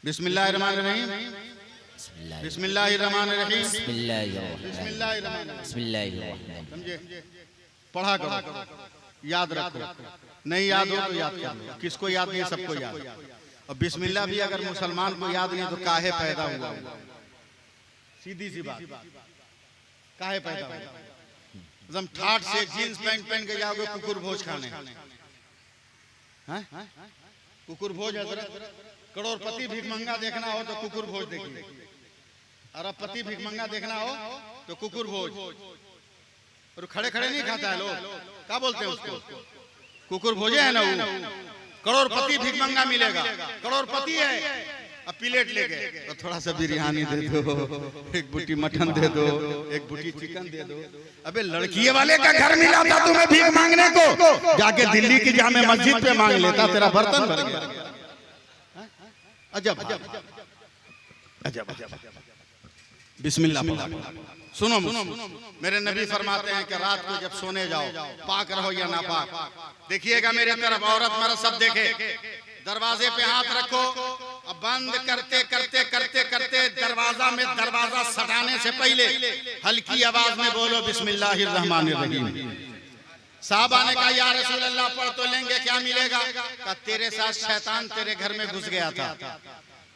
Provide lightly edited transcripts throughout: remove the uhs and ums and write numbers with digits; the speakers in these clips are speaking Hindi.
बिस्मिल्लाहिर्रहमानिर्रहीम, बिस्मिल्लाहिर्रहमानिर्रहीम, बिस्मिल्लाहिर्रहमानिर्रहीम। समझे? पढ़ा करो, याद रखो। नहीं याद हो तो याद कर लो। किसको याद नहीं, सबको याद। और बिस्मिल्लाह भी अगर मुसलमान को याद नहीं तो काहे पैदा हुआ? सीधी सी बात, काहे पैदा हुआ? एकदम ठाट से जीन्स पैंट पहन के जाओगे कुकुर भोज खाने, कुकुर भोज हजरत। करोड़पति भिखमंगा देखना हो तो कुकुर भोज देखिए, अरबपति भिखमंगा देखना हो तो कुकुर भोज। और खड़े खड़े नहीं खाता है लोग, क्या बोलते हैं उसको? कुकुर भोजे है ना वो। करोड़पति भिखमंगा मिलेगा, करोड़पति है, अब प्लेट लेके तो थोड़ा सा बिरयानी दे दो, एक बुटी मटन दे दो, एक बुटी चिकन दे दो। अबे लड़की वाले का घर मिला था तुम्हें भीख मांगने को, जाके दिल्ली की जामे मस्जिद पे मांग लेता, तेरा बर्तन भर गया। अजब अजब अजब अजब। बिस्मिल्लाह। सुनो, मेरे नबी फरमाते हैं कि रात को जब सोने जाओ, पाक रहो या ना पाक, देखिएगा मेरे तरफ, औरत मर्द सब देखे, दरवाजे पे हाथ रखो। अब बंद करते करते करते करते दरवाजा सटाने से पहले हल्की आवाज में बोलो बिस्मिल्लाहिर्रहमानिर्रहीम। साहबा ने कहा या रसूल अल्लाह पढ़ तो लेंगे, क्या मिलेगा? कहा तेरे साथ शैतान तेरे घर में घुस गया था,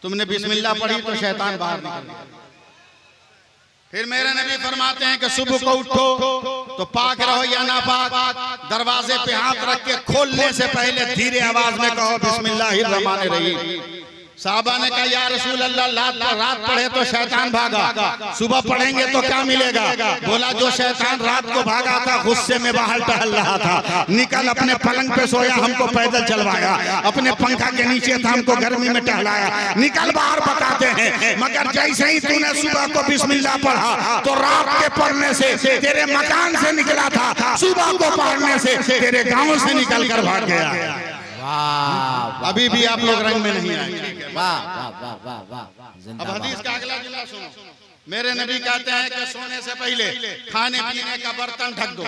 तुमने बिस्मिल्लाह पढ़ी तो शैतान बाहर निकल गया। फिर मेरे नबी फरमाते हैं कि सुबह को उठो तो पाक रहो या ना पाक, दरवाजे पे हाथ रख के खोलने से पहले धीरे आवाज में कहो बिस्मिल्लाहिर्रहमानिर्रहीम। साहबा ने कहा या रसूल अल्लाह रात पढ़े तो शैतान भागा, सुबह पढ़ेंगे तो क्या मिलेगा? बोला जो शैतान रात को भागा था गुस्से में बाहर टहल रहा था, निकल अपने पलंग पे सोया, हमको पैदल चलवाया, अपने पंखा के नीचे था, हमको गर्मी में टहलाया, निकल बाहर बताते हैं। मगर जैसे ही तूने सुबह को बिस्मिल्लाह पढ़ा तो रात के पढ़ने से तेरे मकान से निकला था, सुबह को पढ़ने से तेरे गाँव से निकल कर भाग गया। अभी भी आप लोग रंग में नहीं आए। अब हदीस का अगला जुमला सुनो। मेरे नबी कहते हैं कि सोने से पहले खाने पीने का बर्तन ढक दो।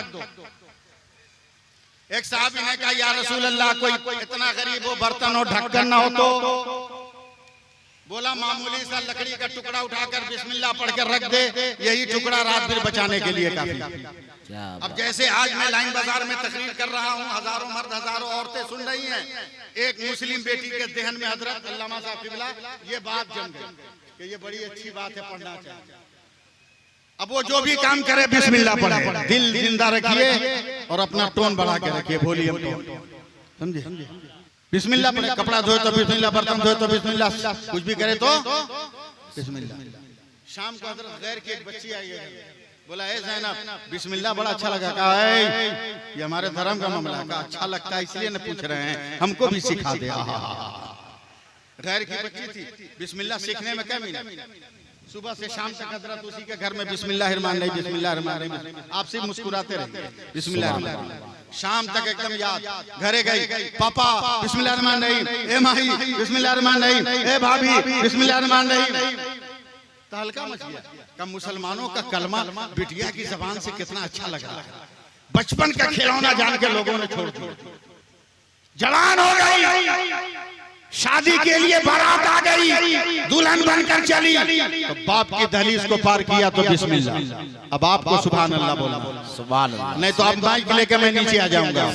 एक साहबी ने कहा या रसूल अल्लाह कोई इतना गरीब हो बर्तन हो ढक्कन ना हो तो? बोला मामूली सा लकड़ी का टुकड़ा उठाकर बिस्मिल्लाह पढ़ कर रख दे, यही टुकड़ा रात भर बचाने के लिए काफी। अब जैसे आज मैं लाइन बाजार में तकरीर कर रहा हूँ, हजारों मर्द हजारों औरतें सुन रही हैं, एक मुस्लिम बेटी के दहन में हजरत अल्लामा साहब किबला ये बात जम गई कि ये बड़ी अच्छी बात है, पढ़ना चाहिए। अब वो जो भी काम करे बिस्मिल्लाह पढ़े, दिल जिंदा रखिए और अपना टोन बढ़ा के रखिए, वॉल्यूम टोन, समझे? बिस्मिल्लाह पढ़े, कपड़ा धोए तो बिस्मिल्लाह, बर्तन धोए तो बिस्मिल्लाह, कुछ भी करे तो बिस्मिल्लाह। शाम को हजरत गैर की एक बच्ची आई है, बोला ए ज़ैनब बिस्मिल्लाह बड़ा अच्छा लगा। कहा ये हमारे धर्म का मामला है। कहा अच्छा लगता है इसलिए न पूछ रहे हैं, हमको भी सिखा दे। गैर की बच्ची थी, बिस्मिल्लाह सीखने में क्या मिला? सुबह से शाम तक हजरत उसी के घर में बिस्मिल्लाहिर्रहमानिर्रहीम बिस्मिल्लाहिर्रहमानिर्रहीम, आप सिर्फ मुस्कुराते रहिए बिस्मिल्लाहिर्रहमानिर्रहीम। शाम तक एकदम याद, घरे गई पापा बिस्मिल्लाहिर्रहमानिर्रहीम, ए माही बिस्मिल्लाहिर्रहमानिर्रहीम, ए भाभी बिस्मिल्लाहिर्रहमानिर्रहीम। तहलका मच गया। का मुसलमानों का कलमा बिटिया की जबान से कितना अच्छा लग रहा है। बचपन का खिलौना जान के लोगों ने छोड़ दिया। जवान हो गई, शादी के लिए बारात आ गई, दुल्हन बनकर चली तो बाप की दहलीज को पार किया तो बिस्मिल्लाह। अब आपको सुभान अल्लाह बोला, सुभान अल्लाह, नहीं तो आप माइक लेके मैं नीचे आ जाऊंगा।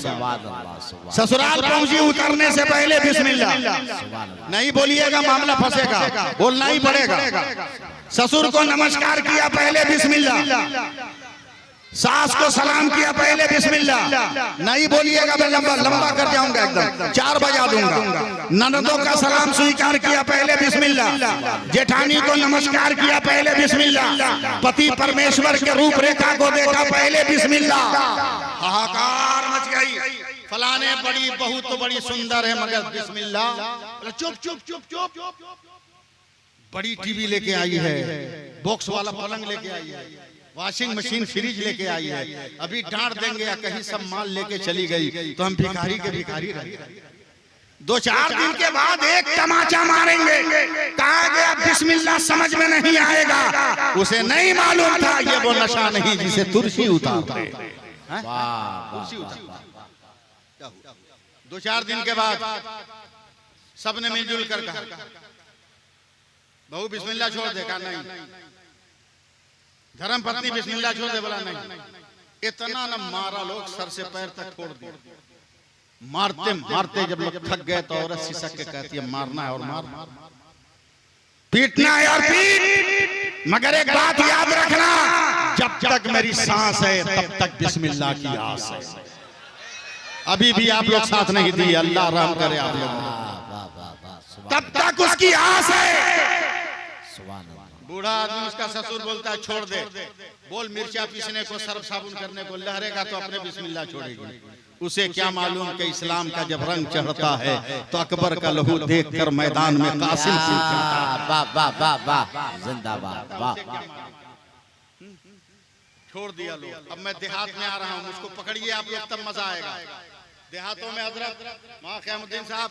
ससुराल पहुंची, उतरने से पहले बिस्मिल्लाह नहीं बोलिएगा, मामला फंसेगा, बोलना ही पड़ेगा। ससुर को नमस्कार किया पहले बिस्मिल्लाह, सास को सलाम किया पहले बिस्मिल्लाह, नहीं बोलिएगा मैं लंबा कर जाऊंगा, एकदम 4 बजा दूंगा। ननदों का सलाम स्वीकार किया पहले बिस्मिल्लाह, जेठानी को नमस्कार किया पहले बिस्मिल्लाह, पति परमेश्वर के रूपरेखा को देखा पहले बिस्मिल्लाह। हाहाकार मच गई, फलाने बड़ी बहुत बड़ी सुंदर है मगर बिस्मिल्लाह। चुप चुप चुप चुप, बड़ी टीवी लेके आई है, बॉक्स वाला पलंग लेके आई है, वॉशिंग मशीन फ्रिज लेके आई है, अभी डांट देंगे या कहीं सब माल लेके चली गई तो हम भिखारी के भिखारी रहे। 2-4 दिन के बाद एक तमाचा मारेंगे, कहा गया बिस्मिल्लाह समझ में नहीं आएगा, उसे नहीं मालूम था ये वो नशा नहीं जिसे तुलसी उतारते। 2-4 दिन के बाद सबने मिलजुल कर कहा बहू बिस्मिल्लाह छोड़ दे, कहा नहीं। धर्म पत्नी बिस्मिल्लाह छोड़ दे, बोला नहीं। इतना न मारा, लोग सर से पैर तक फोड़ दिया। मारते मारते जब लोग थक गए तो औरत सिसक के कहती है मारना है और मार, पीटना है और पीट, मगर एक बात याद रखना, जब तक मेरी सांस है तब तक बिस्मिल्लाह की आस है। अभी भी आप लोग साथ नहीं दी, अल्लाह रहम करे आप लोग, तब तक उसकी आस है। बूढ़ा आदमी उसका ससुर बोलता है छोड़ दे, बोल मिर्चा पीसने को, सर्फ साबुन करने को, लहरेगा तो अपने बिस्मिल्लाह छोड़ेगी। उसे क्या मालूम कि इस्लाम का जब रंग चढ़ता है तो अकबर का लहू देखकर मैदान में कासिम जिंदाबाद। छोड़ दिया लोग। अब मैं देहात में आ रहा हूँ, मुझको पकड़िए आप लोग, तब मजा आएगा। देहातों में हजरत माँ क़यामुद्दीन साहब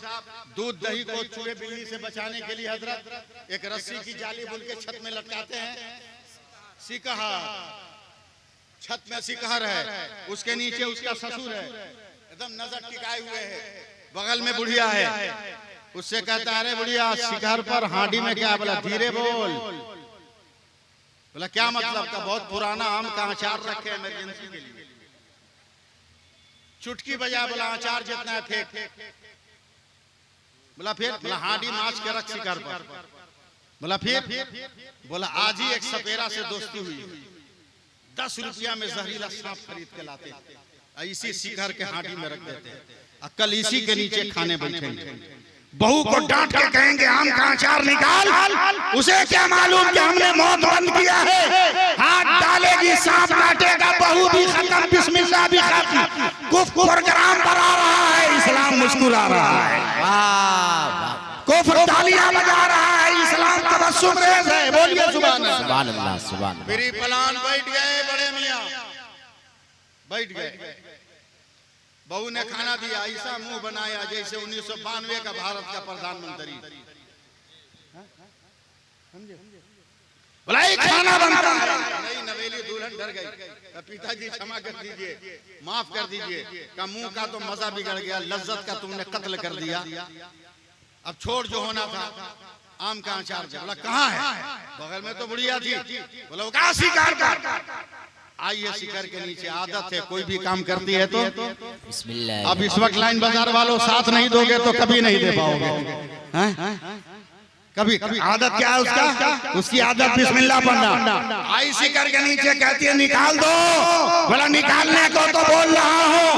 दूध दही को चूहे बिल्ली से बचाने के लिए हजरत एक रस्सी की जाली बुन के छत में लटकाते हैं। सिकहा, छत में सिकहर है, उसके नीचे उसका ससुर है, एकदम नजर टिकाए हुए है, बगल में बुढ़िया है। उससे कहता है अरे बुढ़िया सिकहर पर हांडी में क्या? बोला धीरे बोल। बोला क्या मतलब? का बहुत पुराना आम का अचार रखे इमरजेंसी के लिए। चुटकी बजा, बोला अचार जितना है फेंक। बोला फिर? बोला हांडी माच के रख शिकार पर। बोला फिर? बोला आज ही एक सपेरा से दोस्ती हुई, 10 रुपया में जहरीला सांप खरीद के लाते, इसी शिकार के हांडी में रख देते, कल इसी के नीचे खाने बैठेंगे। बहू को डांट के कहेंगे आम का अचार निकाल, उसे क्या मालूम कि हमने मौत बंद किया है। हाथ डालेगी सांप काटेगा, बहू भी खत्म, बिस्मिल्लाह भी खत्म। कुफ्र प्रोग्राम बना रहा है, इस्लाम मुस्कुरा रहा है। कुफ्र तालियां बजा रहा है, इस्लाम तबस्सुम रेज़ है। बोलिए सुभान अल्लाह, सुभान अल्लाह। मेरी प्लान बैठ गए, बड़े मियां बैठ गए। बहू ने खाना दिया, ऐसा मुंह बनाया जैसे 1992 का भारत का प्रधानमंत्री। बोला खाना बनता है। नहीं, नवेली दुल्हन डर गई। पिताजी क्षमा कर दीजिए, माफ कर दीजिए, का मुंह का तो मजा बिगड़ गया, लज्जत का तुमने कत्ल कर दिया, अब छोड़ जो होना था आम का अचार। बोला कहाँ है? बगल में तो बुढ़िया थी। बोला कहाँ शिकार कर? आइए शिकार के नीचे। आदत है कोई भी काम करती है तो बिस्मिल्लाह। अब इस वक्त लाइन बाजार वालों साथ नहीं दोगे तो कभी नहीं दे पाओगे। कभी कभी आदत क्या है उसका? उसकी आदत बिस्मिल्लाह पढ़ना। आई शिकार के नीचे, कहती है निकाल दो। बोला निकालने को तो बोल रहा हूँ,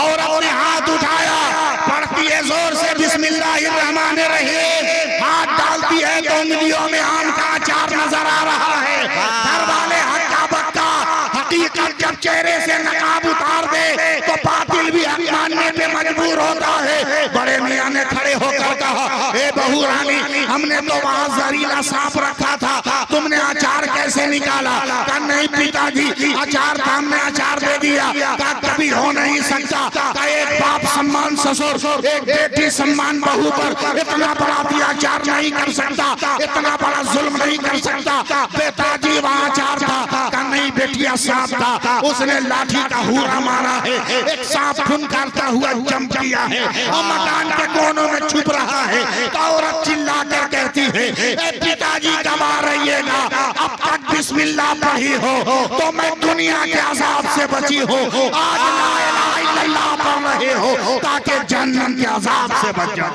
और अपने हाथ उठाया, पढ़ती है जोर से बिस्मिल्लाहिर्रहमानिर्रहीम। हाथ डालती है तो उंगलियों में आम का अचार नजर आ रहा है। घर वाले हक्का बक्का, हकीकत जब चेहरे से नकाब उतार दे तो बातिल भी हक मानने पे मजबूर होता है। बड़े मियां ने खड़े होकर कहा ए बहू रानी, हमने तो वहाँ जहरीला सांप रखा था, तुमने अचार कैसे निकाला? कहा नहीं पिताजी, अचार था, हमने अचार दे दिया। कहा कभी हो नहीं सकता। कहा एक बाप सम्मान ससुर, एक बेटी सम्मान बहू पर इतना बड़ा अत्याचार नहीं कर सकता, इतना बड़ा जुल्म नहीं कर सकता। पिताजी वहाँ अचार था। कहा नहीं बेटिया सांप था, उसने लाठी का हुरा मारा है, एक सांप फुनकारता हुआ जंप किया है और मकान के कोनों में छुप रहा है। तो औरत चिल्ला कर कहती है ए पिताजी कब आ रहिएगा? अब तक बिस्मिल्लाह पढ़ी हो तो मैं दुनिया के अजाब से बची हो, आज ला इलाहा इल्लल्लाह पढ़ रहे हो ताकि जन्नत के अजाब से बच जाओ।